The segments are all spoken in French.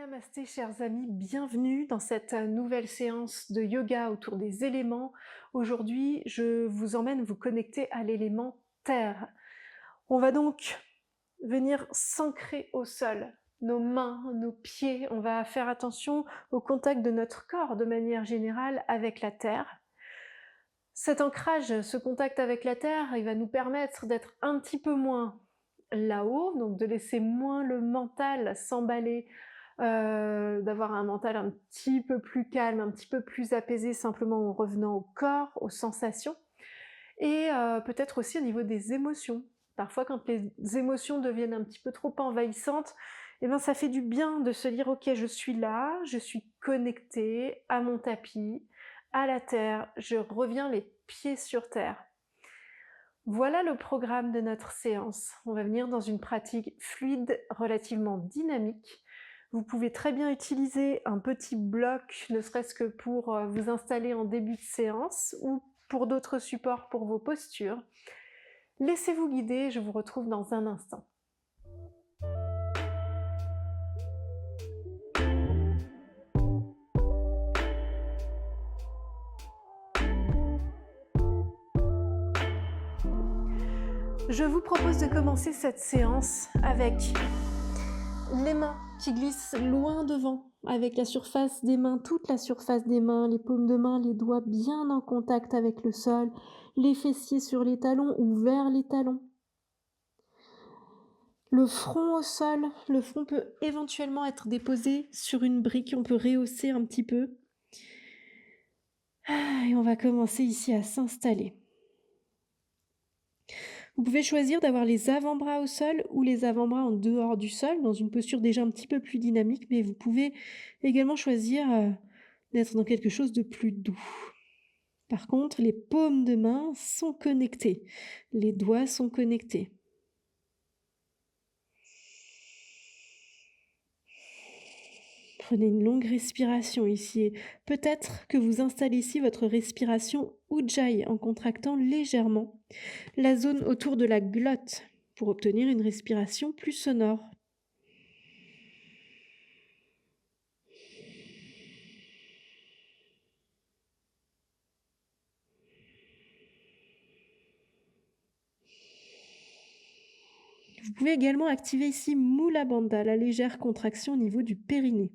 Namasté chers amis, bienvenue dans cette nouvelle séance de yoga autour des éléments. Aujourd'hui, je vous emmène vous connecter à l'élément terre. On va donc venir s'ancrer au sol, nos mains, nos pieds. On va faire attention au contact de notre corps de manière générale avec la terre. Cet ancrage, ce contact avec la terre, il va nous permettre d'être un petit peu moins là-haut, donc de laisser moins le mental s'emballer, d'avoir un mental un petit peu plus calme, un petit peu plus apaisé, simplement en revenant au corps, aux sensations et peut-être aussi au niveau des émotions. Parfois quand les émotions deviennent un petit peu trop envahissantes, eh ben ça fait du bien de se dire: «OK, je suis là, je suis connectée à mon tapis, à la terre, je reviens les pieds sur terre». Voilà le programme de notre séance. On va venir dans une pratique fluide, relativement dynamique. Vous pouvez très bien utiliser un petit bloc, ne serait-ce que pour vous installer en début de séance ou pour d'autres supports pour vos postures. Laissez-vous guider, je vous retrouve dans un instant. Je vous propose de commencer cette séance avec les mains qui glissent loin devant, avec la surface des mains, toute la surface des mains, les paumes de main, les doigts bien en contact avec le sol, les fessiers sur les talons ou vers les talons. Le front au sol, le front peut éventuellement être déposé sur une brique, on peut rehausser un petit peu. Et on va commencer ici à s'installer. Vous pouvez choisir d'avoir les avant-bras au sol ou les avant-bras en dehors du sol, dans une posture déjà un petit peu plus dynamique, mais vous pouvez également choisir d'être dans quelque chose de plus doux. Par contre, les paumes de main sont connectées, les doigts sont connectés. Prenez une longue respiration ici. Peut-être que vous installez ici votre respiration Ujjayi en contractant légèrement la zone autour de la glotte pour obtenir une respiration plus sonore. Vous pouvez également activer ici Mula Bandha, la légère contraction au niveau du périnée.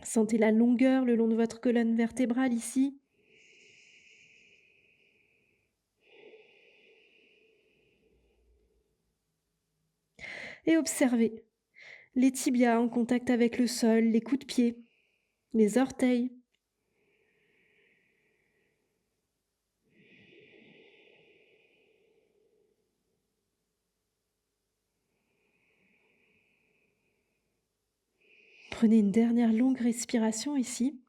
Sentez la longueur le long de votre colonne vertébrale ici. Et observez les tibias en contact avec le sol, les coups de pied, les orteils. Prenez une dernière longue respiration ici.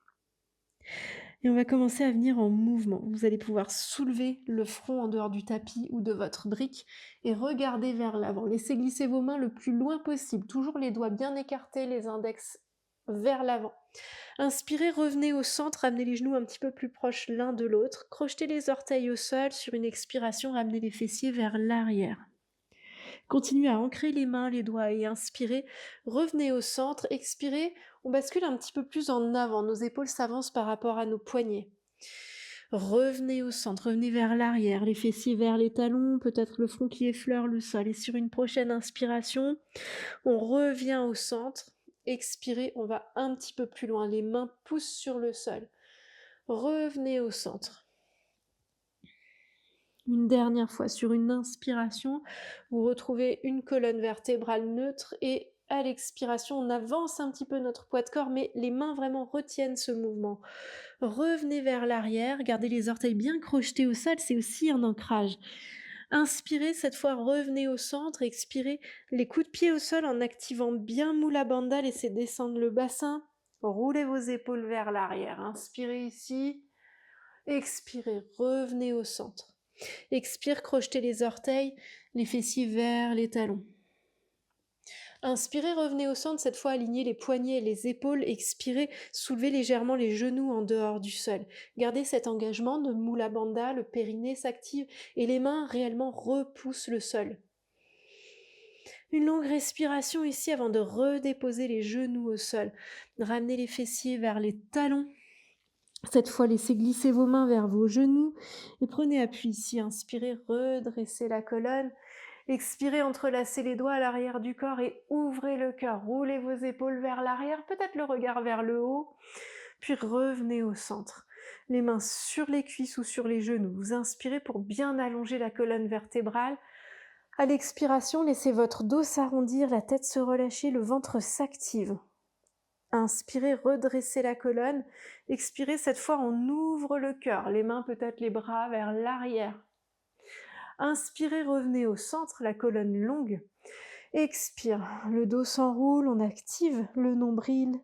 Et on va commencer à venir en mouvement. Vous allez pouvoir soulever le front en dehors du tapis ou de votre brique et regarder vers l'avant. Laissez glisser vos mains le plus loin possible. Toujours les doigts bien écartés, les index vers l'avant. Inspirez, revenez au centre, ramenez les genoux un petit peu plus proches l'un de l'autre. Crochetez les orteils au sol. Sur une expiration, ramenez les fessiers vers l'arrière. Continuez à ancrer les mains, les doigts et inspirez. Revenez au centre, expirez. On bascule un petit peu plus en avant. Nos épaules s'avancent par rapport à nos poignets. Revenez au centre, revenez vers l'arrière, les fessiers vers les talons, peut-être le front qui effleure le sol. Et sur une prochaine inspiration, on revient au centre. Expirez, on va un petit peu plus loin. Les mains poussent sur le sol. Revenez au centre. Une dernière fois, sur une inspiration, vous retrouvez une colonne vertébrale neutre et à l'expiration, on avance un petit peu notre poids de corps, mais les mains vraiment retiennent ce mouvement. Revenez vers l'arrière, gardez les orteils bien crochetés au sol, c'est aussi un ancrage. Inspirez, cette fois revenez au centre, expirez les coups de pied au sol en activant bien Mula Bandha, laissez descendre le bassin, roulez vos épaules vers l'arrière. Inspirez ici, expirez, revenez au centre. Expire, crochetez les orteils, les fessiers vers les talons. Inspirez, revenez au centre, cette fois alignez les poignets et les épaules. Expirez, soulevez légèrement les genoux en dehors du sol. Gardez cet engagement de Mula Bandha, le périnée s'active et les mains réellement repoussent le sol. Une longue respiration ici avant de redéposer les genoux au sol. Ramenez les fessiers vers les talons. Cette fois, laissez glisser vos mains vers vos genoux et prenez appui ici. Inspirez, redressez la colonne. Expirez, entrelacez les doigts à l'arrière du corps et ouvrez le cœur. Roulez vos épaules vers l'arrière, peut-être le regard vers le haut. Puis revenez au centre. Les mains sur les cuisses ou sur les genoux. Vous inspirez pour bien allonger la colonne vertébrale. À l'expiration, laissez votre dos s'arrondir, la tête se relâcher, le ventre s'active. Inspirez, redressez la colonne. Expirez, cette fois on ouvre le cœur, les mains peut-être les bras vers l'arrière. Inspirez, revenez au centre, la colonne longue. Expire, le dos s'enroule, on active le nombril.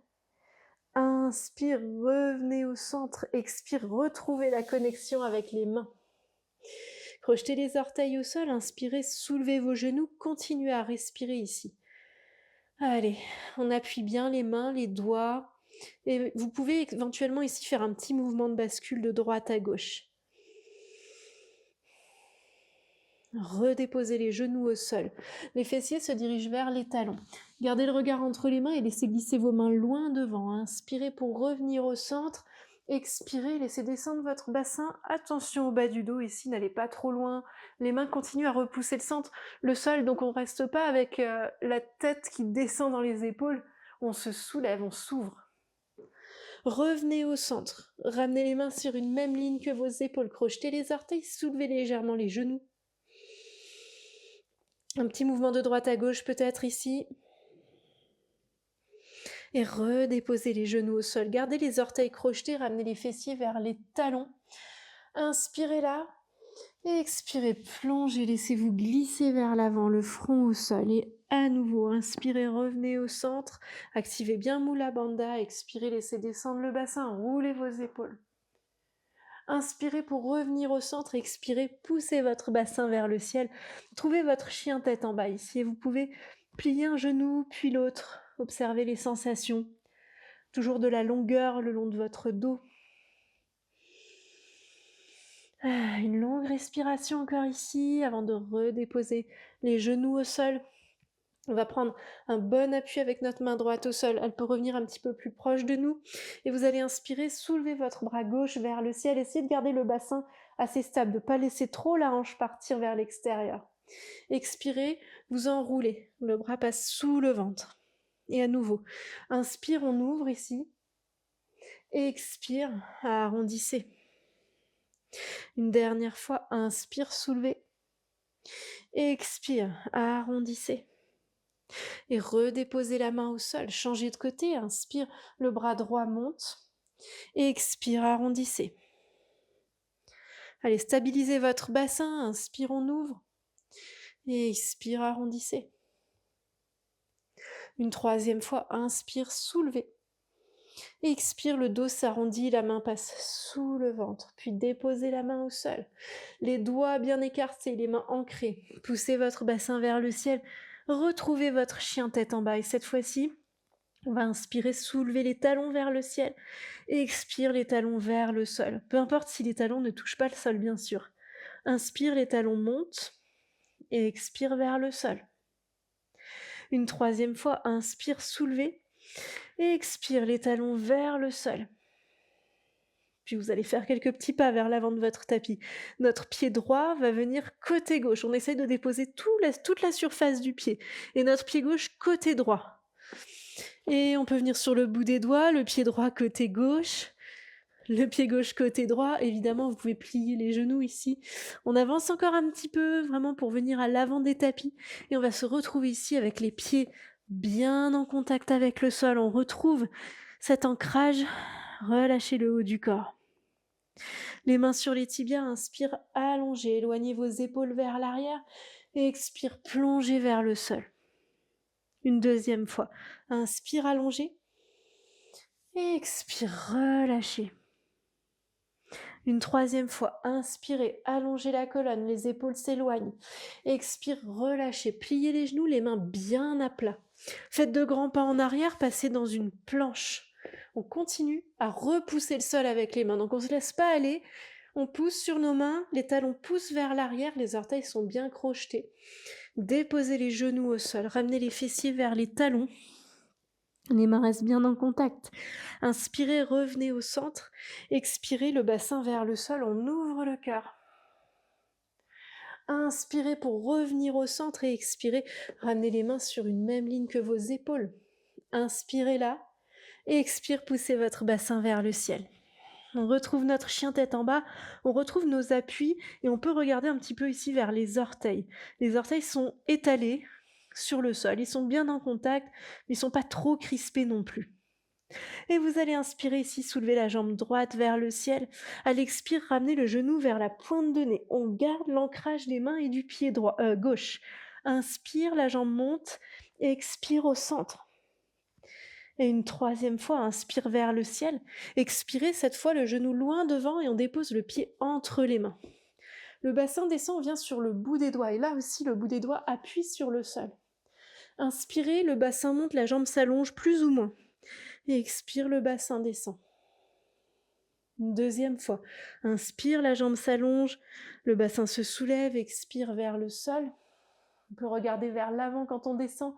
Inspire, revenez au centre. Expire, retrouvez la connexion avec les mains. Crochetez les orteils au sol, inspirez, soulevez vos genoux, continuez à respirer ici. Allez, on appuie bien les mains, les doigts, et vous pouvez éventuellement ici faire un petit mouvement de bascule de droite à gauche. Redéposez les genoux au sol. Les fessiers se dirigent vers les talons. Gardez le regard entre les mains et laissez glisser vos mains loin devant. Inspirez pour revenir au centre. Expirez, laissez descendre votre bassin. Attention au bas du dos ici, n'allez pas trop loin. Les mains continuent à repousser le sol, donc on ne reste pas avec la tête qui descend dans les épaules. On se soulève, on s'ouvre. Revenez au centre. Ramenez les mains sur une même ligne que vos épaules. Crochetez les orteils, soulevez légèrement les genoux. Un petit mouvement de droite à gauche peut-être ici. Et redéposez les genoux au sol. Gardez les orteils crochetés, ramenez les fessiers vers les talons. Inspirez là. Et expirez, plongez, laissez-vous glisser vers l'avant, le front au sol. Et à nouveau, inspirez, revenez au centre. Activez bien Mula Bandha. Expirez, laissez descendre le bassin, roulez vos épaules. Inspirez pour revenir au centre, expirez, poussez votre bassin vers le ciel. Trouvez votre chien tête en bas ici et vous pouvez plier un genou puis l'autre. Observez les sensations. Toujours de la longueur le long de votre dos. Une longue respiration encore ici avant de redéposer les genoux au sol. On va prendre un bon appui avec notre main droite au sol. Elle peut revenir un petit peu plus proche de nous. Et vous allez inspirer, soulever votre bras gauche vers le ciel. Essayez de garder le bassin assez stable, de ne pas laisser trop la hanche partir vers l'extérieur. Expirez, vous enroulez. Le bras passe sous le ventre. Et à nouveau, inspire, on ouvre ici. Et expire, arrondissez. Une dernière fois, inspire, soulevez. Et expire, arrondissez. Et redéposez la main au sol, changez de côté, inspire, le bras droit monte, et expire, arrondissez. Allez, stabilisez votre bassin, inspire, on ouvre, et expire, arrondissez. Une troisième fois, inspire, soulevez. Expire, le dos s'arrondit, la main passe sous le ventre, puis déposez la main au sol. Les doigts bien écartés, les mains ancrées. Poussez votre bassin vers le ciel. Retrouvez votre chien tête en bas. Et cette fois-ci, on va inspirer, soulever les talons vers le ciel. Et expire, les talons vers le sol. Peu importe si les talons ne touchent pas le sol, bien sûr. Inspire, les talons montent. Et expire vers le sol. Une troisième fois, inspire, soulevez. Et expire, les talons vers le sol. Puis vous allez faire quelques petits pas vers l'avant de votre tapis. Notre pied droit va venir côté gauche. On essaye de déposer toute la surface du pied. Et notre pied gauche côté droit. Et on peut venir sur le bout des doigts, le pied droit côté gauche, le pied gauche côté droit. Évidemment, vous pouvez plier les genoux ici. On avance encore un petit peu, vraiment pour venir à l'avant des tapis. Et on va se retrouver ici avec les pieds bien en contact avec le sol. On retrouve cet ancrage. Relâchez le haut du corps. Les mains sur les tibias, inspire, allongez, éloignez vos épaules vers l'arrière et expire, plongez vers le sol. Une deuxième fois, inspire, allongez et expire, relâchez. Une troisième fois, inspirez, allongez la colonne, les épaules s'éloignent. Expire, relâchez, pliez les genoux, les mains bien à plat. Faites de grands pas en arrière, passez dans une planche. On continue à repousser le sol avec les mains. Donc on ne se laisse pas aller, on pousse sur nos mains, les talons poussent vers l'arrière, les orteils sont bien crochetés. Déposez les genoux au sol, ramenez les fessiers vers les talons. Les mains restent bien en contact. Inspirez, revenez au centre. Expirez, le bassin vers le sol, on ouvre le cœur. Inspirez pour revenir au centre et expirez, ramenez les mains sur une même ligne que vos épaules. Inspirez là et expire, poussez votre bassin vers le ciel. On retrouve notre chien tête en bas, on retrouve nos appuis et on peut regarder un petit peu ici vers les orteils. Les orteils sont étalés sur le sol, ils sont bien en contact, mais ils ne sont pas trop crispés non plus. Et vous allez inspirer ici, soulever la jambe droite vers le ciel. À l'expire, ramenez le genou vers la pointe de nez. On garde l'ancrage des mains et du pied gauche. Inspire, la jambe monte. Expire au centre. Et une troisième fois, inspire vers le ciel. Expirez, cette fois le genou loin devant et on dépose le pied entre les mains. Le bassin descend, on vient sur le bout des doigts. Et là aussi, le bout des doigts appuie sur le sol. Inspirez, le bassin monte, la jambe s'allonge plus ou moins. Et expire, le bassin descend. Une deuxième fois. Inspire, la jambe s'allonge, le bassin se soulève, expire vers le sol. On peut regarder vers l'avant quand on descend.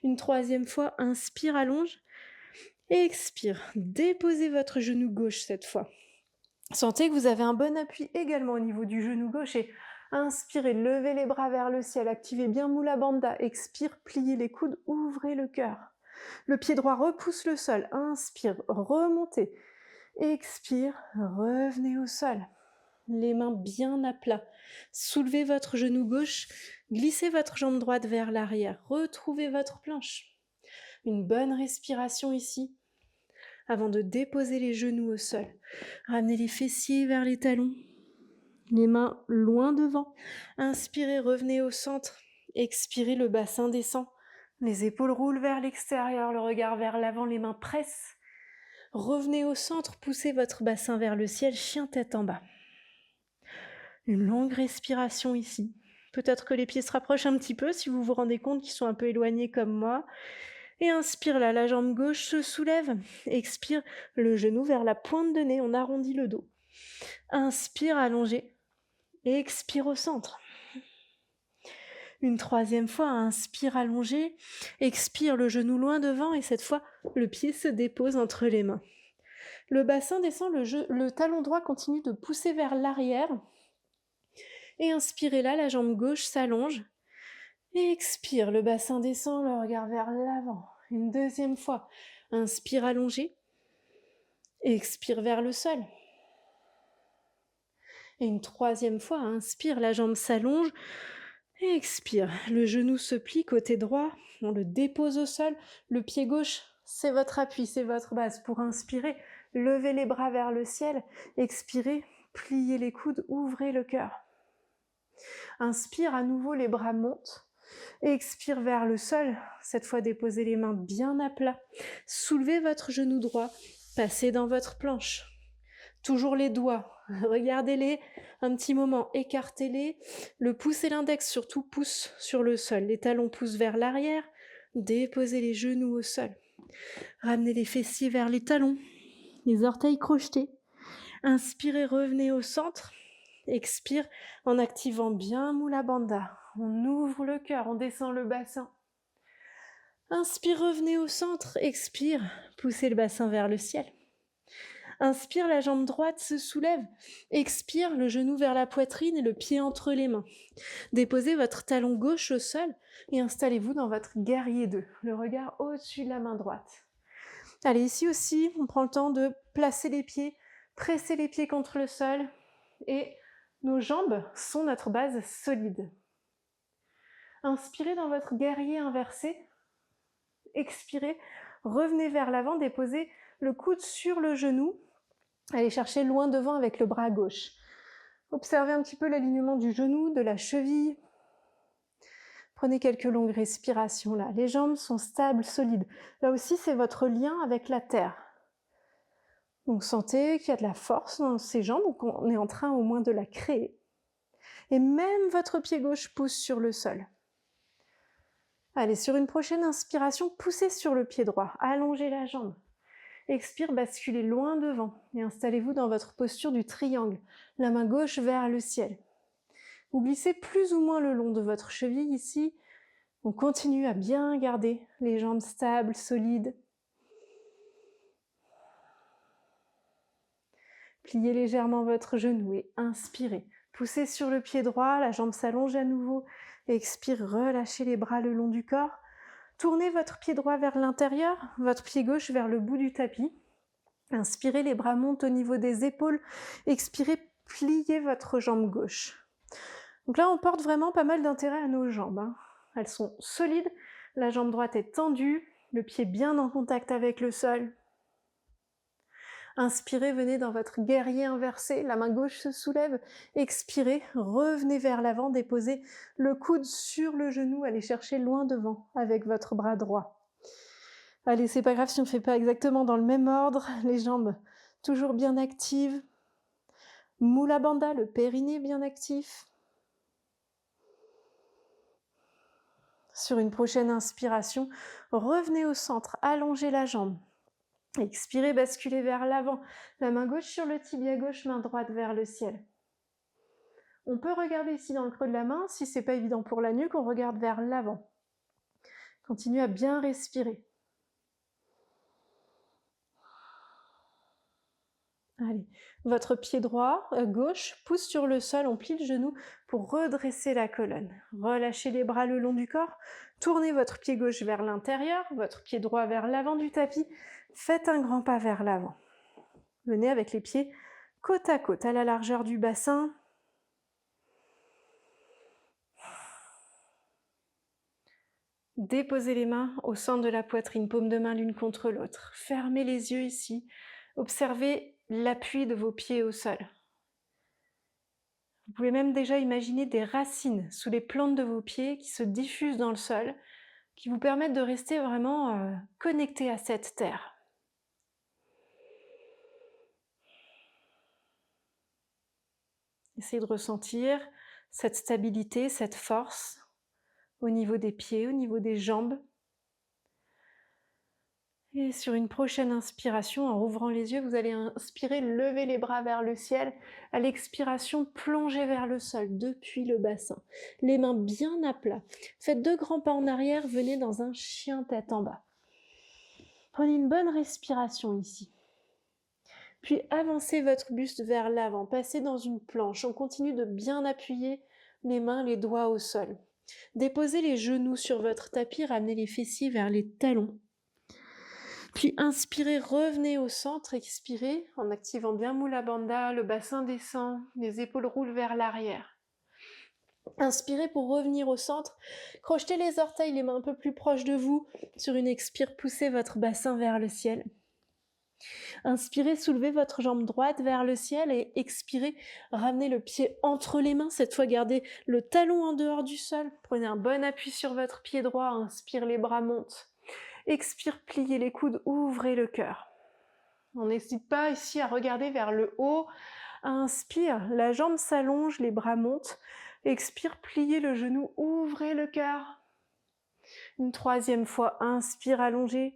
Une troisième fois, inspire, allonge. Et expire. Déposez votre genou gauche cette fois. Sentez que vous avez un bon appui également au niveau du genou gauche et inspirez, levez les bras vers le ciel, activez bien Mula Bandha. Expire, pliez les coudes, ouvrez le cœur. Le pied droit repousse le sol. Inspire, remontez. Expire, revenez au sol. Les mains bien à plat. Soulevez votre genou gauche, glissez votre jambe droite vers l'arrière. Retrouvez votre planche. Une bonne respiration ici, avant de déposer les genoux au sol. Ramenez les fessiers vers les talons. Les mains loin devant. Inspirez, revenez au centre. Expirez, le bassin descend. Les épaules roulent vers l'extérieur, le regard vers l'avant, les mains pressent. Revenez au centre, poussez votre bassin vers le ciel, chien tête en bas. Une longue respiration ici. Peut-être que les pieds se rapprochent un petit peu si vous vous rendez compte qu'ils sont un peu éloignés comme moi. Et inspire là, la jambe gauche se soulève. Expire, le genou vers la pointe de nez, on arrondit le dos. Inspire, allongé. Et expire au centre. Une troisième fois, inspire, allongé. Expire, le genou loin devant et cette fois, le pied se dépose entre les mains. Le bassin descend, le talon droit continue de pousser vers l'arrière. Et inspirez là, la jambe gauche s'allonge. Et expire, le bassin descend, le regard vers l'avant. Une deuxième fois, inspire allongé. Expire vers le sol. Et une troisième fois, inspire, la jambe s'allonge. Et expire, le genou se plie côté droit, on le dépose au sol. Le pied gauche, c'est votre appui, c'est votre base. Pour inspirer, levez les bras vers le ciel. Expirez, pliez les coudes, ouvrez le cœur. Inspire, à nouveau les bras montent. Expire vers le sol. Cette fois, déposez les mains bien à plat. Soulevez votre genou droit. Passez dans votre planche. Toujours les doigts. Regardez-les un petit moment. Écartez-les. Le pouce et l'index surtout poussent sur le sol. Les talons poussent vers l'arrière. Déposez les genoux au sol. Ramenez les fessiers vers les talons. Les orteils crochetés. Inspirez, revenez au centre. Expire en activant bien Mula Bandha. On ouvre le cœur, on descend le bassin. Inspire, revenez au centre. Expire, poussez le bassin vers le ciel. Inspire, la jambe droite se soulève. Expire, le genou vers la poitrine et le pied entre les mains. Déposez votre talon gauche au sol et installez-vous dans votre guerrier 2, le regard au-dessus de la main droite. Allez, ici aussi, on prend le temps de placer les pieds, presser les pieds contre le sol et nos jambes sont notre base solide. Inspirez dans votre guerrier inversé. Expirez, revenez vers l'avant, déposez le coude sur le genou. Allez chercher loin devant avec le bras gauche. Observez un petit peu l'alignement du genou, de la cheville. Prenez quelques longues respirations là. Les jambes sont stables, solides. Là aussi, c'est votre lien avec la terre. Donc sentez qu'il y a de la force dans ces jambes, donc on est en train au moins de la créer. Et même votre pied gauche pousse sur le sol. Allez, sur une prochaine inspiration, poussez sur le pied droit, allongez la jambe. Expire, basculez loin devant et installez-vous dans votre posture du triangle, la main gauche vers le ciel. Vous glissez plus ou moins le long de votre cheville ici. On continue à bien garder les jambes stables, solides. Pliez légèrement votre genou et inspirez. Poussez sur le pied droit, la jambe s'allonge à nouveau. Expire, relâchez les bras le long du corps. Tournez votre pied droit vers l'intérieur, votre pied gauche vers le bout du tapis. Inspirez, les bras montent au niveau des épaules. Expirez, pliez votre jambe gauche. Donc là, on porte vraiment pas mal d'intérêt à nos jambes. Elles sont solides, la jambe droite est tendue, le pied bien en contact avec le sol. Inspirez, venez dans votre guerrier inversé, la main gauche se soulève. Expirez, revenez vers l'avant, déposez le coude sur le genou, allez chercher loin devant avec votre bras droit. Allez, c'est pas grave si on ne fait pas exactement dans le même ordre, les jambes toujours bien actives. Mula Bandha, le périnée bien actif. Sur une prochaine inspiration, revenez au centre, allongez la jambe. Expirez, basculez vers l'avant, la main gauche sur le tibia gauche, main droite vers le ciel. On peut regarder ici dans le creux de la main, si c'est pas évident pour la nuque, on regarde vers l'avant. Continuez à bien respirer. Allez, votre pied droit, gauche, pousse sur le sol, on plie le genou pour redresser la colonne. Relâchez les bras le long du corps, tournez votre pied gauche vers l'intérieur, votre pied droit vers l'avant du tapis, faites un grand pas vers l'avant. Venez avec les pieds côte à côte, à la largeur du bassin. Déposez les mains au centre de la poitrine, paume de main l'une contre l'autre. Fermez les yeux ici. Observez l'appui de vos pieds au sol. Vous pouvez même déjà imaginer des racines sous les plantes de vos pieds qui se diffusent dans le sol, qui vous permettent de rester vraiment connectés à cette terre. Essayez de ressentir cette stabilité, cette force au niveau des pieds, au niveau des jambes. Et sur une prochaine inspiration, en rouvrant les yeux, vous allez inspirer, lever les bras vers le ciel. À l'expiration, plongez vers le sol depuis le bassin. Les mains bien à plat. Faites 2 grands pas en arrière, venez dans un chien tête en bas. Prenez une bonne respiration ici. Puis avancez votre buste vers l'avant, passez dans une planche. On continue de bien appuyer les mains, les doigts au sol. Déposez les genoux sur votre tapis, ramenez les fessiers vers les talons. Puis inspirez, revenez au centre, expirez en activant bien Mula Bandha, le bassin descend, les épaules roulent vers l'arrière. Inspirez pour revenir au centre, crochetez les orteils, les mains un peu plus proches de vous. Sur une expire, poussez votre bassin vers le ciel. Inspirez, soulevez votre jambe droite vers le ciel et expirez, ramenez le pied entre les mains. Cette fois, gardez le talon en dehors du sol. Prenez un bon appui sur votre pied droit, inspire, les bras montent. Expire, pliez les coudes, ouvrez le cœur. On n'hésite pas ici à regarder vers le haut. Inspire, la jambe s'allonge, les bras montent. Expire, pliez le genou, ouvrez le cœur. Une 3e fois, inspire, allongez.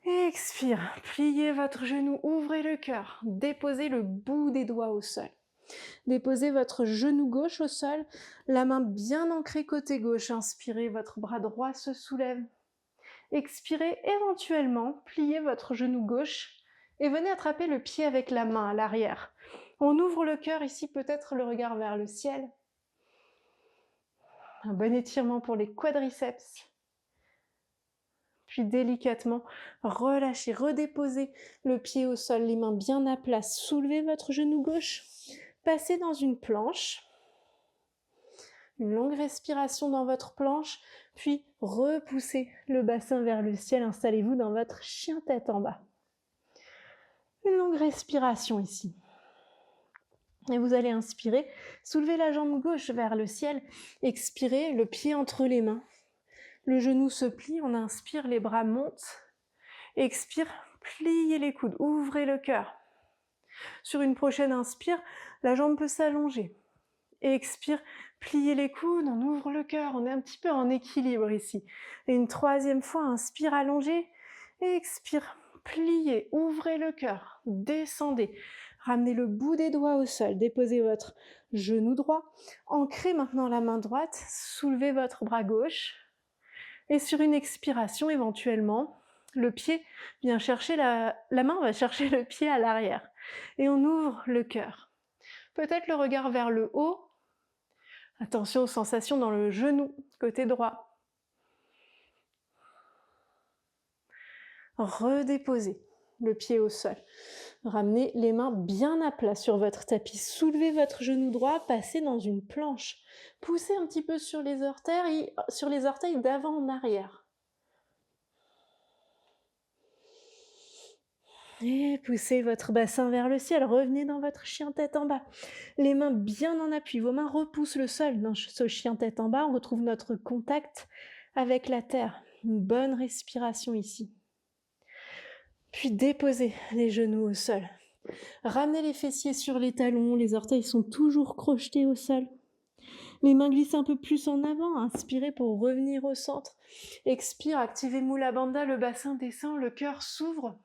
Expire, pliez votre genou, ouvrez le cœur. Déposez le bout des doigts au sol. Déposez votre genou gauche au sol, la main bien ancrée côté gauche. Inspirez, votre bras droit se soulève. Expirez, éventuellement, pliez votre genou gauche et venez attraper le pied avec la main à l'arrière. On ouvre le cœur ici, peut-être le regard vers le ciel. Un bon étirement pour les quadriceps. Puis délicatement, relâchez, redéposez le pied au sol, les mains bien à plat. Soulevez votre genou gauche, passez dans une planche. Une longue respiration dans votre planche, puis repoussez le bassin vers le ciel. Installez-vous dans votre chien tête en bas. Une longue respiration ici. Et vous allez inspirer, soulevez la jambe gauche vers le ciel. Expirez, le pied entre les mains. Le genou se plie, on inspire, les bras montent. Expire, pliez les coudes, ouvrez le cœur. Sur une prochaine inspire, la jambe peut s'allonger. Expire, pliez les coudes, on ouvre le cœur, on est un petit peu en équilibre ici. Et une troisième fois, inspire, allongez. Expire, pliez, ouvrez le cœur, descendez. Ramenez le bout des doigts au sol, déposez votre genou droit. Ancrez maintenant la main droite, soulevez votre bras gauche. Et sur une expiration, éventuellement, le pied vient chercher la main va chercher le pied à l'arrière. Et on ouvre le cœur. Peut-être le regard vers le haut. Attention aux sensations dans le genou, côté droit. Redéposez le pied au sol. Ramenez les mains bien à plat sur votre tapis. Soulevez votre genou droit, passez dans une planche. Poussez un petit peu sur les orteils d'avant en arrière. Et poussez votre bassin vers le ciel, revenez dans votre chien tête en bas. Les mains bien en appui, vos mains repoussent le sol. Dans ce chien tête en bas, on retrouve notre contact avec la terre. Une bonne respiration ici. Puis déposez les genoux au sol. Ramenez les fessiers sur les talons, les orteils sont toujours crochetés au sol. Les mains glissent un peu plus en avant, inspirez pour revenir au centre. Expire, activez Mula Bandha, le bassin descend, le cœur s'ouvre.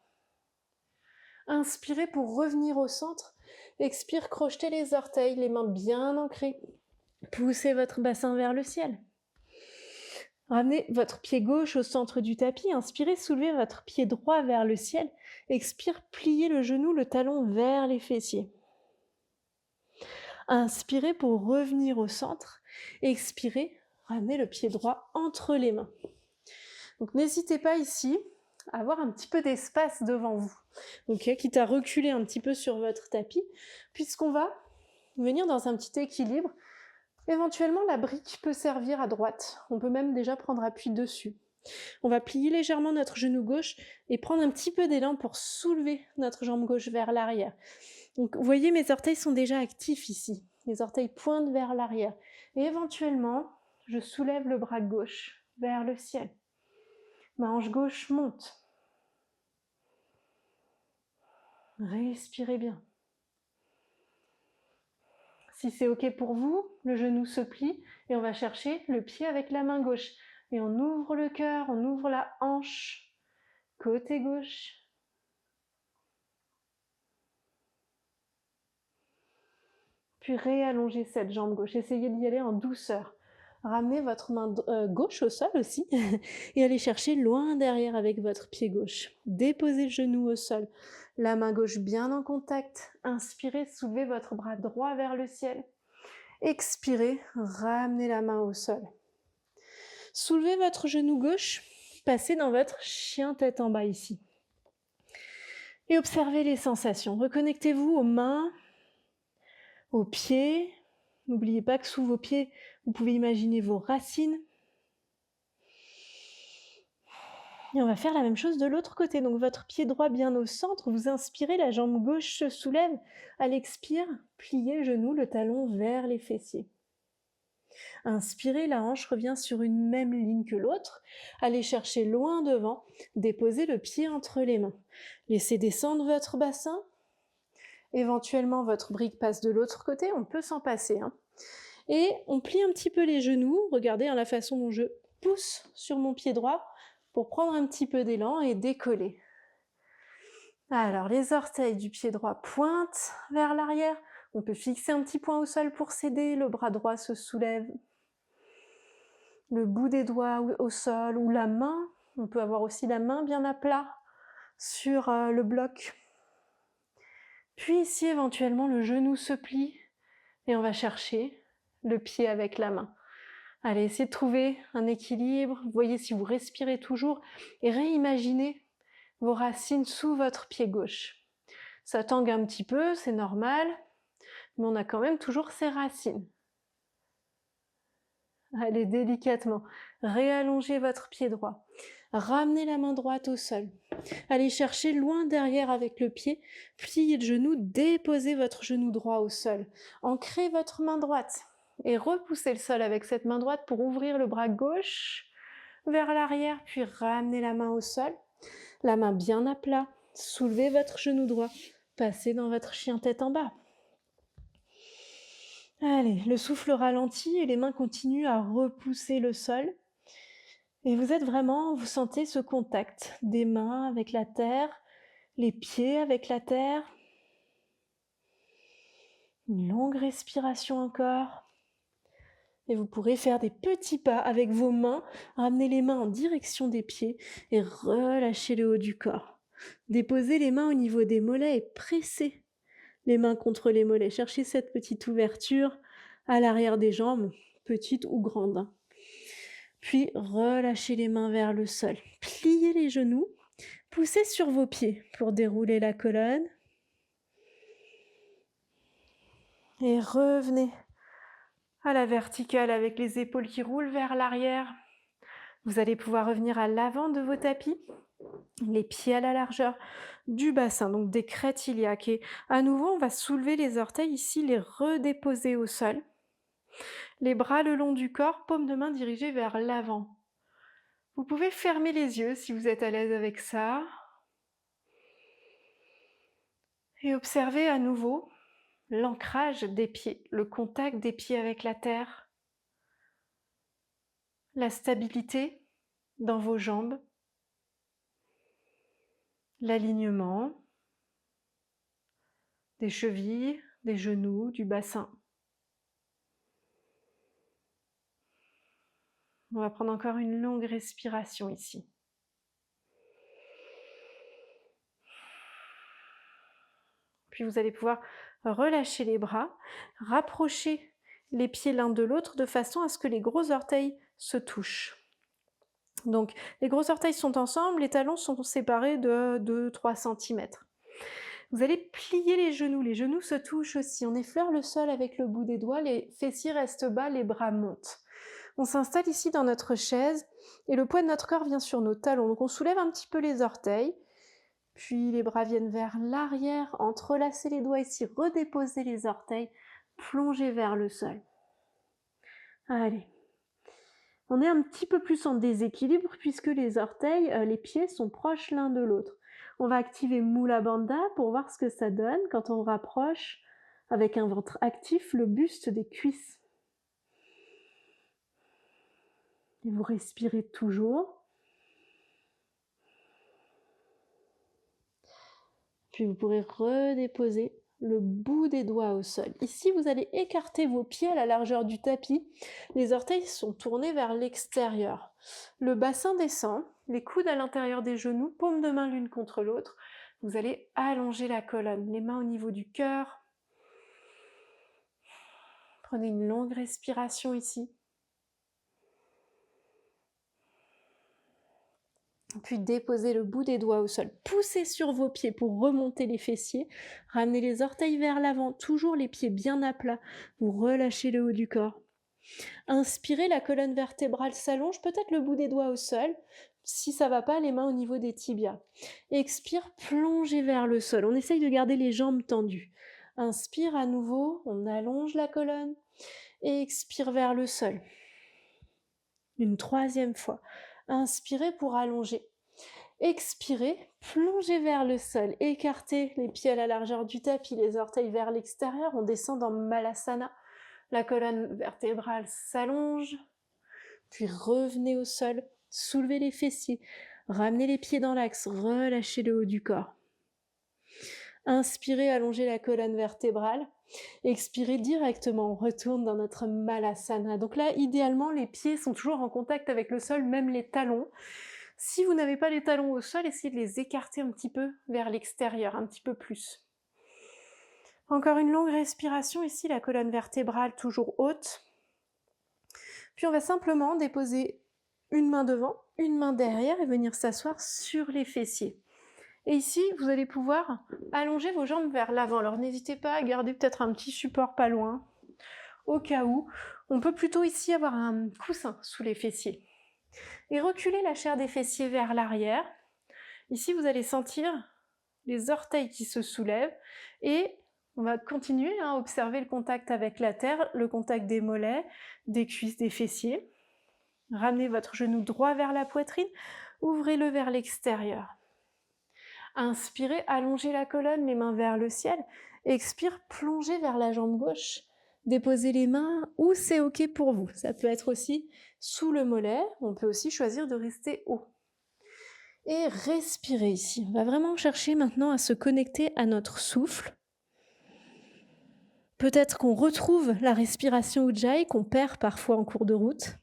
Inspirez pour revenir au centre. Expire, crochetez les orteils, les mains bien ancrées. Poussez votre bassin vers le ciel. Ramenez votre pied gauche au centre du tapis. Inspirez, soulevez votre pied droit vers le ciel. Expire, pliez le genou, le talon vers les fessiers. Inspirez pour revenir au centre. Expirez, ramenez le pied droit entre les mains. Donc n'hésitez pas ici à avoir un petit peu d'espace devant vous. Ok, quitte à reculer un petit peu sur votre tapis, puisqu'on va venir dans un petit équilibre. Éventuellement, la brique peut servir à droite. On peut même déjà prendre appui dessus. On va plier légèrement notre genou gauche et prendre un petit peu d'élan pour soulever notre jambe gauche vers l'arrière. Donc, vous voyez, mes orteils sont déjà actifs ici. Les orteils pointent vers l'arrière. Et éventuellement, je soulève le bras gauche vers le ciel. Ma hanche gauche monte. Respirez bien. Si c'est OK pour vous, le genou se plie et on va chercher le pied avec la main gauche. Et on ouvre le cœur, on ouvre la hanche, côté gauche. Puis réallongez cette jambe gauche. Essayez d'y aller en douceur. Ramenez votre main gauche au sol aussi et allez chercher loin derrière avec votre pied gauche. Déposez le genou au sol. La main gauche bien en contact. Inspirez, soulevez votre bras droit vers le ciel. Expirez, ramenez la main au sol. Soulevez votre genou gauche, passez dans votre chien tête en bas ici. Et observez les sensations. Reconnectez-vous aux mains, aux pieds. N'oubliez pas que sous vos pieds, vous pouvez imaginer vos racines. Et on va faire la même chose de l'autre côté. Donc votre pied droit bien au centre, vous inspirez, la jambe gauche se soulève. À l'expire, pliez le genou, le talon vers les fessiers. Inspirez, la hanche revient sur une même ligne que l'autre. Allez chercher loin devant, déposez le pied entre les mains. Laissez descendre votre bassin. Éventuellement, votre brique passe de l'autre côté, on peut s'en passer. Et on plie un petit peu les genoux. Regardez la façon dont je pousse sur mon pied droit pour prendre un petit peu d'élan et décoller. Alors, les orteils du pied droit pointent vers l'arrière. On peut fixer un petit point au sol pour s'aider. Le bras droit se soulève. Le bout des doigts au sol ou la main. On peut avoir aussi la main bien à plat sur le bloc. Puis ici, éventuellement, le genou se plie et on va chercher le pied avec la main. Allez, essayez de trouver un équilibre. Voyez si vous respirez toujours et réimaginez vos racines sous votre pied gauche. Ça tangue un petit peu, c'est normal, mais on a quand même toujours ces racines. Allez, délicatement, réallongez votre pied droit. Ramenez la main droite au sol. Allez chercher loin derrière avec le pied. Pliez le genou, déposez votre genou droit au sol. Ancrez votre main droite et repoussez le sol avec cette main droite pour ouvrir le bras gauche vers l'arrière, puis ramenez la main au sol. La main bien à plat. Soulevez votre genou droit. Passez dans votre chien tête en bas. Allez, le souffle ralentit et les mains continuent à repousser le sol. Et vous sentez ce contact des mains avec la terre, les pieds avec la terre. Une longue respiration encore. Et vous pourrez faire des petits pas avec vos mains, ramener les mains en direction des pieds et relâcher le haut du corps. Déposez les mains au niveau des mollets et pressez les mains contre les mollets. Cherchez cette petite ouverture à l'arrière des jambes, petite ou grande. Puis relâchez les mains vers le sol. Pliez les genoux, poussez sur vos pieds pour dérouler la colonne. Et revenez à la verticale avec les épaules qui roulent vers l'arrière. Vous allez pouvoir revenir à l'avant de vos tapis, les pieds à la largeur du bassin, donc des crêtes iliaques. Et à nouveau, on va soulever les orteils ici, les redéposer au sol. Les bras le long du corps, paume de main dirigée vers l'avant. Vous pouvez fermer les yeux si vous êtes à l'aise avec ça. Et observez à nouveau l'ancrage des pieds, le contact des pieds avec la terre, la stabilité dans vos jambes, l'alignement des chevilles, des genoux, du bassin. On va prendre encore une longue respiration ici. Puis vous allez pouvoir relâcher les bras, rapprocher les pieds l'un de l'autre de façon à ce que les gros orteils se touchent. Donc les gros orteils sont ensemble, les talons sont séparés de 2-3 cm. Vous allez plier les genoux se touchent aussi. On effleure le sol avec le bout des doigts, les fessiers restent bas, les bras montent. On s'installe ici dans notre chaise et le poids de notre corps vient sur nos talons. Donc on soulève un petit peu les orteils, puis les bras viennent vers l'arrière, entrelacez les doigts ici, redéposez les orteils, plongez vers le sol. Allez. On est un petit peu plus en déséquilibre puisque les orteils, les pieds sont proches l'un de l'autre. On va activer Mula Bandha pour voir ce que ça donne quand on rapproche avec un ventre actif le buste des cuisses. Et vous respirez toujours. Puis vous pourrez redéposer le bout des doigts au sol. Ici, vous allez écarter vos pieds à la largeur du tapis. Les orteils sont tournés vers l'extérieur. Le bassin descend, les coudes à l'intérieur des genoux, paumes de main l'une contre l'autre. Vous allez allonger la colonne, les mains au niveau du cœur. Prenez une longue respiration ici. Puis déposez le bout des doigts au sol. Poussez sur vos pieds pour remonter les fessiers. Ramenez les orteils vers l'avant, toujours les pieds bien à plat. Vous relâchez le haut du corps. Inspirez, la colonne vertébrale s'allonge, peut-être le bout des doigts au sol. Si ça va pas, les mains au niveau des tibias. Expire, plongez vers le sol. On essaye de garder les jambes tendues. Inspire à nouveau, on allonge la colonne. Et expire vers le sol. Une troisième fois. Inspirez pour allonger. Expirez, plongez vers le sol. Écartez les pieds à la largeur du tapis, les orteils vers l'extérieur. On descend dans Malasana. La colonne vertébrale s'allonge. Puis revenez au sol. Soulevez les fessiers. Ramenez les pieds dans l'axe. Relâchez le haut du corps. Inspirez, allongez la colonne vertébrale. Expirez directement, on retourne dans notre Malasana. Donc là, idéalement, les pieds sont toujours en contact avec le sol, même les talons. Si vous n'avez pas les talons au sol, essayez de les écarter un petit peu vers l'extérieur, un petit peu plus. Encore une longue respiration ici, la colonne vertébrale toujours haute. Puis on va simplement déposer une main devant, une main derrière et venir s'asseoir sur les fessiers. Et ici, vous allez pouvoir allonger vos jambes vers l'avant. Alors n'hésitez pas à garder peut-être un petit support pas loin, au cas où. On peut plutôt ici avoir un coussin sous les fessiers. Et reculer la chair des fessiers vers l'arrière. Ici, vous allez sentir les orteils qui se soulèvent. Et on va continuer à observer le contact avec la terre, le contact des mollets, des cuisses, des fessiers. Ramenez votre genou droit vers la poitrine. Ouvrez-le vers l'extérieur. Inspirez, allongez la colonne, les mains vers le ciel. Expire, plongez vers la jambe gauche. Déposez les mains où c'est OK pour vous. Ça peut être aussi sous le mollet. On peut aussi choisir de rester haut. Et respirez ici. On va vraiment chercher maintenant à se connecter à notre souffle. Peut-être qu'on retrouve la respiration Ujjayi qu'on perd parfois en cours de route.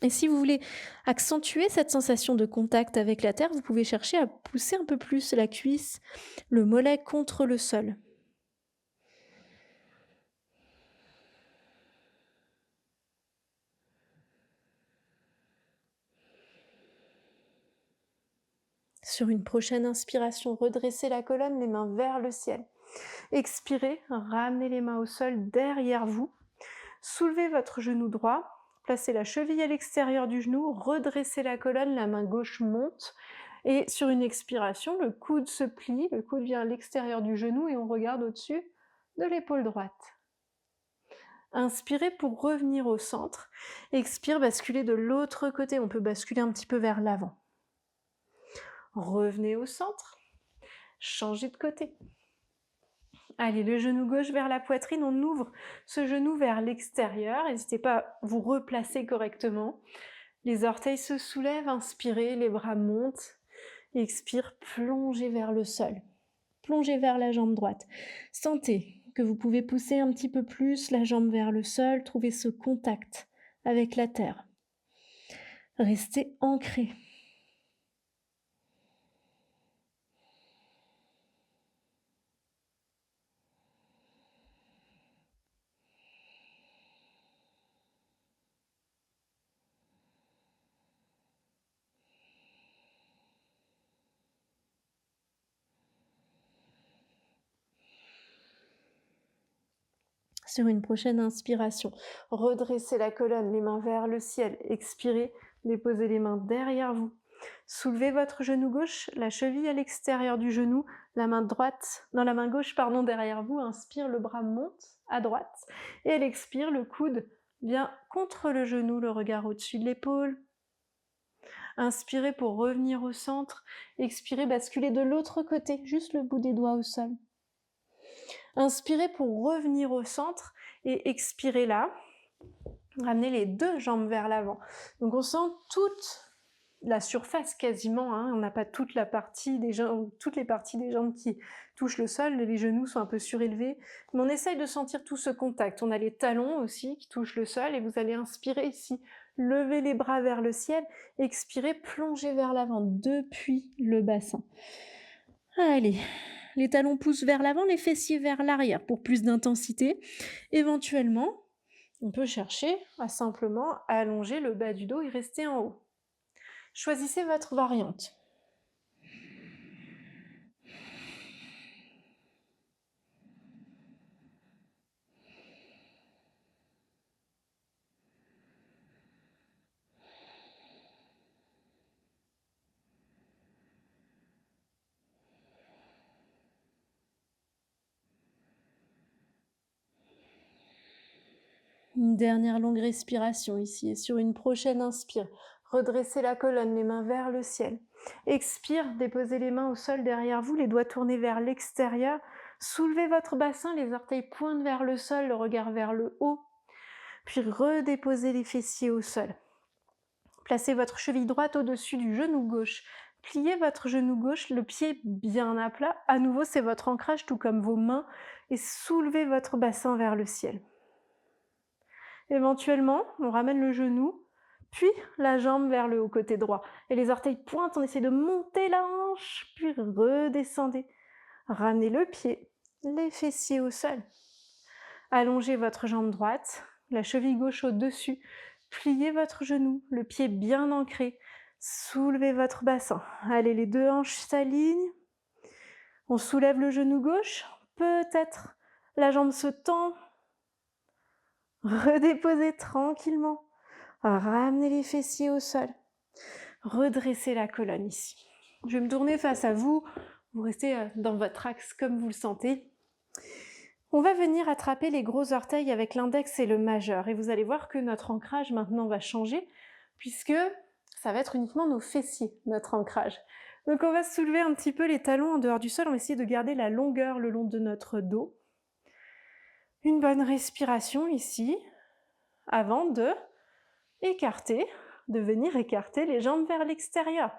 Et si vous voulez accentuer cette sensation de contact avec la terre, vous pouvez chercher à pousser un peu plus la cuisse, le mollet contre le sol. Sur une prochaine inspiration, redressez la colonne, les mains vers le ciel. Expirez, ramenez les mains au sol derrière vous. Soulevez votre genou droit, placez la cheville à l'extérieur du genou, redressez la colonne, la main gauche monte. Et sur une expiration, le coude se plie, le coude vient à l'extérieur du genou et on regarde au-dessus de l'épaule droite. Inspirez pour revenir au centre. Expire, basculez de l'autre côté. On peut basculer un petit peu vers l'avant. Revenez au centre. Changez de côté. Allez, le genou gauche vers la poitrine. On ouvre ce genou vers l'extérieur. N'hésitez pas à vous replacer correctement. Les orteils se soulèvent. Inspirez, les bras montent. Expire, plongez vers le sol. Plongez vers la jambe droite. Sentez que vous pouvez pousser un petit peu plus la jambe vers le sol, trouver ce contact avec la terre. Restez ancré. Sur une prochaine inspiration, redressez la colonne, les mains vers le ciel. Expirez, déposez les mains derrière vous. Soulevez votre genou gauche, la cheville à l'extérieur du genou, la main gauche derrière vous. Inspire, le bras monte à droite. Et elle expire, le coude vient contre le genou, le regard au-dessus de l'épaule. Inspirez pour revenir au centre. Expirez, basculez de l'autre côté, juste le bout des doigts au sol. Inspirez pour revenir au centre et expirez là. Ramenez les deux jambes vers l'avant. Donc on sent toute la surface quasiment, on n'a pas toutes les parties des jambes qui touchent le sol, les genoux sont un peu surélevés, mais on essaye de sentir tout ce contact. On a les talons aussi qui touchent le sol et vous allez inspirer ici, lever les bras vers le ciel, expirez, plongez vers l'avant depuis le bassin. Allez, les talons poussent vers l'avant, les fessiers vers l'arrière pour plus d'intensité. Éventuellement, on peut chercher à simplement allonger le bas du dos et rester en haut. Choisissez votre variante. Une dernière longue respiration ici et sur une prochaine inspire, redressez la colonne, les mains vers le ciel. Expire, déposez les mains au sol derrière vous, les doigts tournés vers l'extérieur. Soulevez votre bassin, les orteils pointent vers le sol, le regard vers le haut. Puis redéposez les fessiers au sol. Placez votre cheville droite au-dessus du genou gauche. Pliez votre genou gauche, le pied bien à plat. À nouveau, c'est votre ancrage, tout comme vos mains. Et soulevez votre bassin vers le ciel. Éventuellement, on ramène le genou, puis la jambe vers le haut côté droit. Et les orteils pointent, on essaie de monter la hanche, puis redescendez. Ramenez le pied, les fessiers au sol. Allongez votre jambe droite, la cheville gauche au-dessus. Pliez votre genou, le pied bien ancré. Soulevez votre bassin. Allez, les deux hanches s'alignent. On soulève le genou gauche. Peut-être la jambe se tend. Redéposez tranquillement. Ramenez les fessiers au sol. Redressez la colonne ici. Je vais me tourner face à vous. Vous restez dans votre axe comme vous le sentez. On va venir attraper les gros orteils avec l'index et le majeur. Et vous allez voir que notre ancrage maintenant va changer puisque ça va être uniquement nos fessiers, notre ancrage. Donc on va soulever un petit peu les talons en dehors du sol, on va essayer de garder la longueur le long de notre dos. Une bonne respiration ici, avant de écarter, de venir écarter les jambes vers l'extérieur.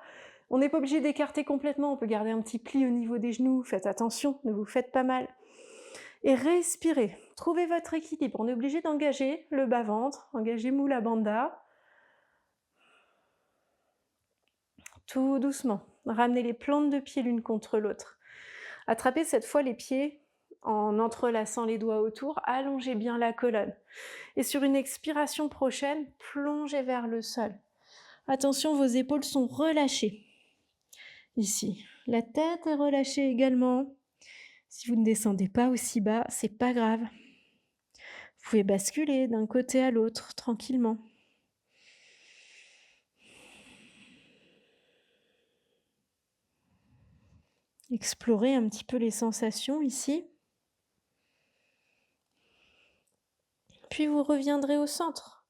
On n'est pas obligé d'écarter complètement, on peut garder un petit pli au niveau des genoux, faites attention, ne vous faites pas mal. Et respirez, trouvez votre équilibre. On est obligé d'engager le bas-ventre, engager Mula Bandha. Tout doucement, ramenez les plantes de pied l'une contre l'autre. Attrapez cette fois les pieds en entrelaçant les doigts autour, allongez bien la colonne. Et sur une expiration prochaine, plongez vers le sol. Attention, vos épaules sont relâchées. Ici, la tête est relâchée également. Si vous ne descendez pas aussi bas, c'est pas grave. Vous pouvez basculer d'un côté à l'autre tranquillement. Explorez un petit peu les sensations ici. Puis vous reviendrez au centre.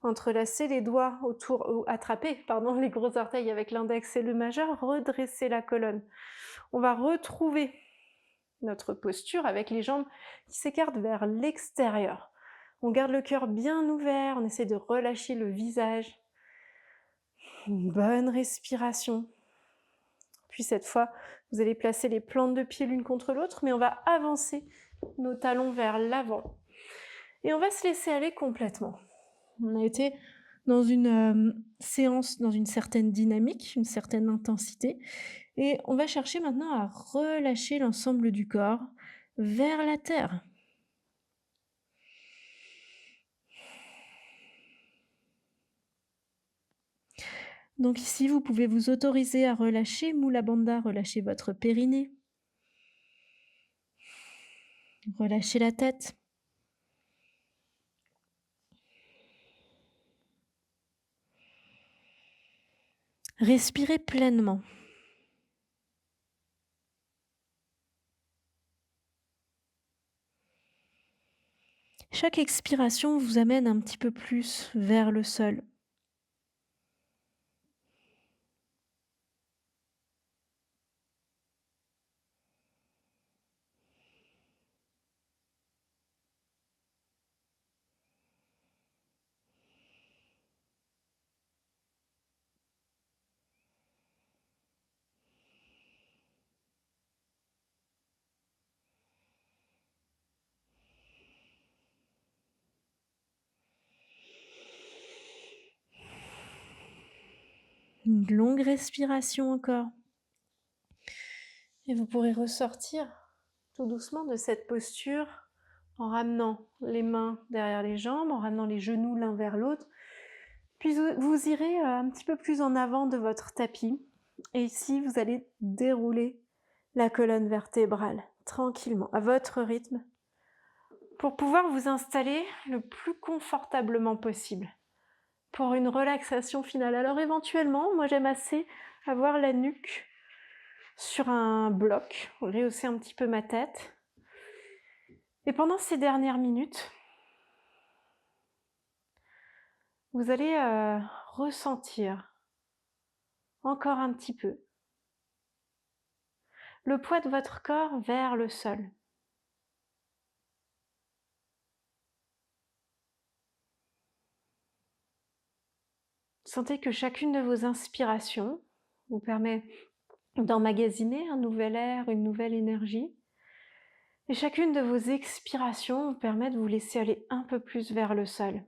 Entrelacez les doigts autour, ou attrapez, les gros orteils avec l'index et le majeur, redressez la colonne. On va retrouver notre posture avec les jambes qui s'écartent vers l'extérieur. On garde le cœur bien ouvert, on essaie de relâcher le visage. Une bonne respiration. Puis cette fois, vous allez placer les plantes de pied l'une contre l'autre, mais on va avancer nos talons vers l'avant. Et on va se laisser aller complètement. On a été dans une séance, dans une certaine dynamique, une certaine intensité. Et on va chercher maintenant à relâcher l'ensemble du corps vers la terre. Donc ici, vous pouvez vous autoriser à relâcher Mula Bandha, relâcher votre périnée. Relâchez la tête. Respirez pleinement. Chaque expiration vous amène un petit peu plus vers le sol. Une longue respiration encore. Et vous pourrez ressortir tout doucement de cette posture en ramenant les mains derrière les jambes, en ramenant les genoux l'un vers l'autre. Puis vous irez un petit peu plus en avant de votre tapis. Et ici, vous allez dérouler la colonne vertébrale tranquillement, à votre rythme, pour pouvoir vous installer le plus confortablement possible pour une relaxation finale. Alors éventuellement, moi j'aime assez avoir la nuque sur un bloc, rehausser un petit peu ma tête. Et pendant ces dernières minutes, vous allez ressentir encore un petit peu le poids de votre corps vers le sol. Sentez que chacune de vos inspirations vous permet d'emmagasiner un nouvel air, une nouvelle énergie. Et chacune de vos expirations vous permet de vous laisser aller un peu plus vers le sol.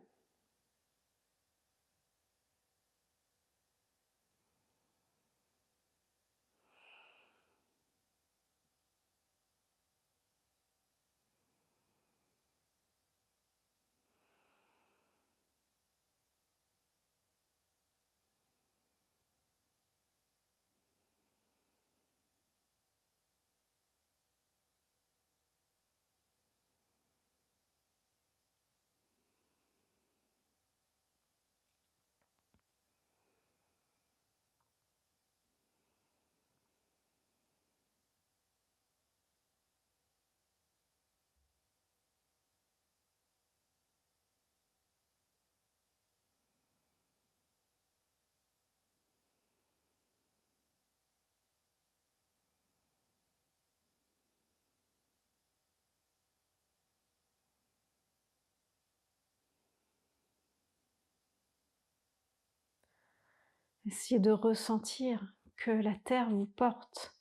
Essayez de ressentir que la terre vous porte,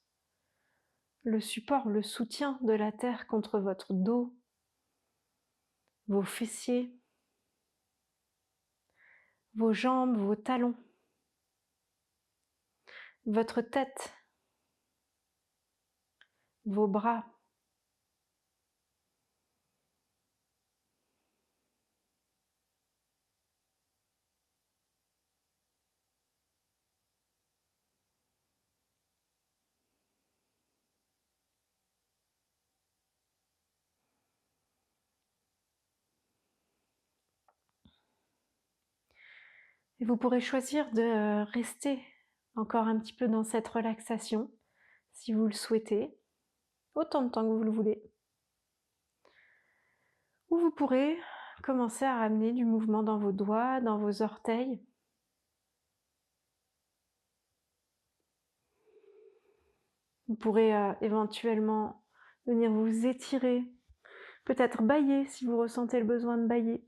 le support, le soutien de la terre contre votre dos, vos fessiers, vos jambes, vos talons, votre tête, vos bras. Et vous pourrez choisir de rester encore un petit peu dans cette relaxation, si vous le souhaitez, autant de temps que vous le voulez. Ou vous pourrez commencer à ramener du mouvement dans vos doigts, dans vos orteils. Vous pourrez éventuellement venir vous étirer, peut-être bâiller si vous ressentez le besoin de bâiller.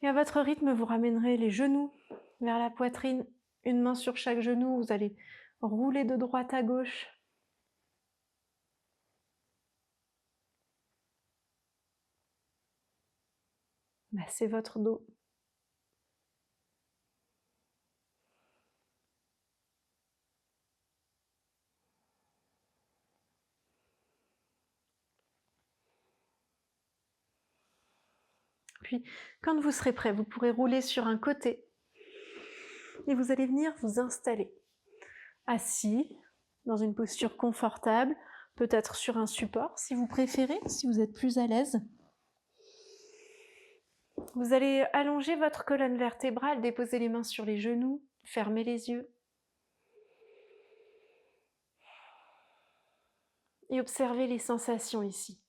Et à votre rythme, vous ramènerez les genoux vers la poitrine, une main sur chaque genou, vous allez rouler de droite à gauche. Massez votre dos. Puis, quand vous serez prêt, vous pourrez rouler sur un côté et vous allez venir vous installer, assis, dans une posture confortable, peut-être sur un support si vous préférez, si vous êtes plus à l'aise. Vous allez allonger votre colonne vertébrale, déposer les mains sur les genoux, fermer les yeux et observer les sensations ici.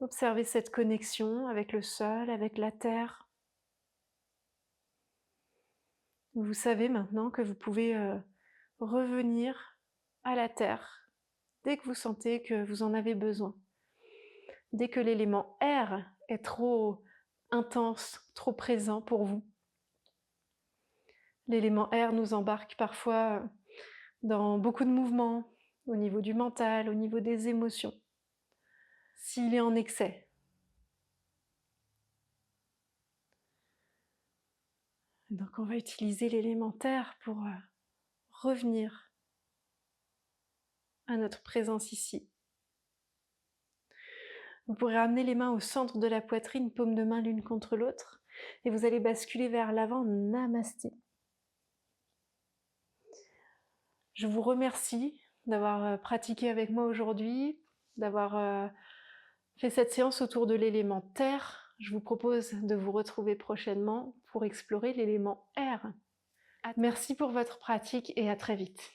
Observez cette connexion avec le sol, avec la terre. Vous savez maintenant que vous pouvez revenir à la terre dès que vous sentez que vous en avez besoin. Dès que l'élément air est trop intense, trop présent pour vous. L'élément air nous embarque parfois dans beaucoup de mouvements, au niveau du mental, au niveau des émotions, s'il est en excès. Donc on va utiliser l'élément terre pour revenir à notre présence ici. Vous pourrez ramener les mains au centre de la poitrine, paumes de main l'une contre l'autre, et vous allez basculer vers l'avant, namasté. Je vous remercie d'avoir pratiqué avec moi aujourd'hui, d'avoir fait cette séance autour de l'élément terre. Je vous propose de vous retrouver prochainement pour explorer l'élément air. Merci pour votre pratique et à très vite.